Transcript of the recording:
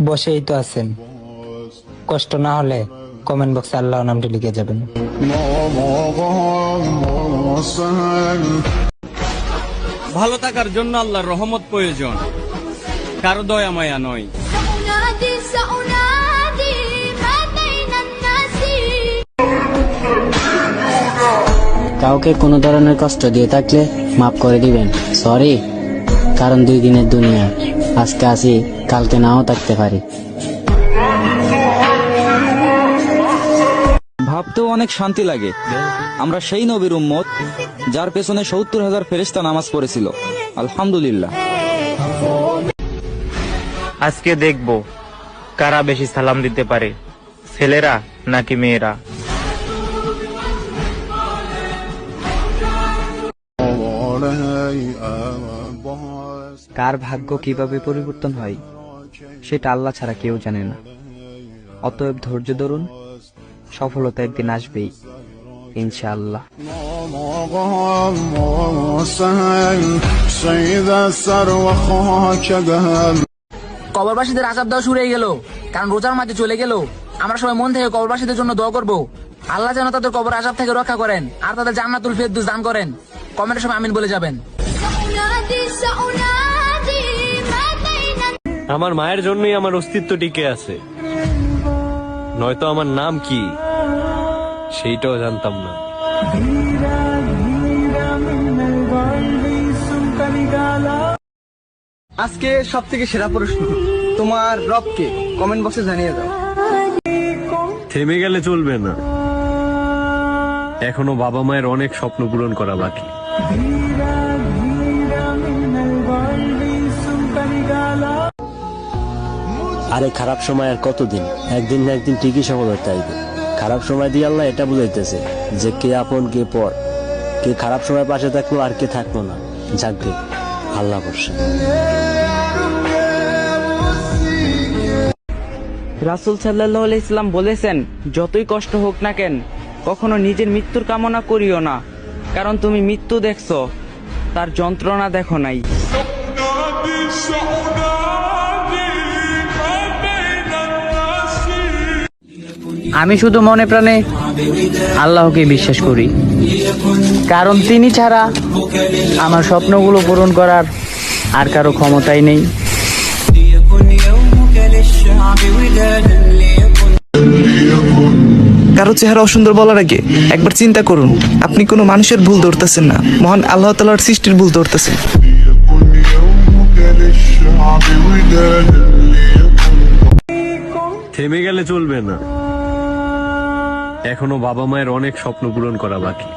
বসেই তো আছেন, কষ্ট না হলে কমেন্ট বক্সে আল্লাহ নামটি লিখে যাবেন। ভালো থাকার জন্য আল্লাহর রহমত প্রয়োজন, কারো দয়া মায়া নয়। কাউকে কোনো ধরনের কষ্ট দিয়ে থাকলে মাফ করে দিবেন, সরি। কারণ 2 দিনের দুনিয়া, আজকে আসি কালকে নাও থাকতে পারি। ভাবতেও অনেক শান্তি লাগে আমরা সেই নবীর উম্মত যার পেছনে 70,000 ফেরেশতা নামাজ পড়েছিল। আলহামদুলিল্লাহ। আজকে দেখব কারা বেশি সালাম দিতে পারে, ছেলেরা নাকি মেয়েরা। কার ভাগ্য কিভাবে পরিবর্তন হয় সেটা আল্লাহ ছাড়া কেউ জানে না। অতএব ধৈর্য ধরুন, সফলতা একদিন আসবেই ইনশাআল্লাহ। কবরবাসীদের আযাব দেওয়া শুরু হয়ে গেল, কারণ রোজার মাঝে চলে গেল। আমরা সবাই মন থেকে কবরবাসীদের জন্য দোয়া করব, আল্লাহ যেন তাদের কবর আযাব থেকে রক্ষা করেন আর তাদের জান্নাতুল ফেরদৌস দান করেন। কমেন্টের সময় আমিন বলে যাবেন। আমার মায়ের জন্যই আমার অস্তিত্ব টিকে আছে, নয়তো আমার নাম কি সেইটাও জানতাম না। আজকে সব থেকে সেরা প্রশ্ন, তোমার রবকে কমেন্ট বক্সে জানিয়ে দাও। থেমে গেলে চলবে না, এখনো বাবা মায়ের অনেক স্বপ্ন পূরণ করা বাকি। আরে খারাপ সময় আর কতদিন, একদিন না একদিন ঠিকই সফলতা আসবে। খারাপ সময় দিয়ে আল্লাহ এটা বুঝাইতেছে যে কে আপন কে পর, কে খারাপ সময় পাশে থাকলো আর কে থাকলো না। যাকবে, আল্লাহ ভরসা। রাসূল সাল্লাল্লাহু আলাইহি সাল্লাম বলেছেন, যতই কষ্ট হোক না কেন কখনো নিজের মৃত্যুর কামনা করিও না, কারণ তুমি মৃত্যু দেখছো, তার যন্ত্রণা দেখো নাই। আমি শুধু মনে প্রাণে আল্লাহকে বিশ্বাস করি, কারণ তিনি ছাড়া আমার স্বপ্নগুলো পূরণ করার আর কারো ক্ষমতাই নেই। কারো চেহারা অসুন্দর বলার আগে একবার চিন্তা করুন, আপনি কোনো মানুষের ভুল ধরতেছেন না, মহান আল্লাহ তাআলার সৃষ্টির ভুল ধরতেছেন। থেমে গেলে চলবে না, এখনো বাবা মায়ের অনেক স্বপ্ন পূরণ করা বাকি।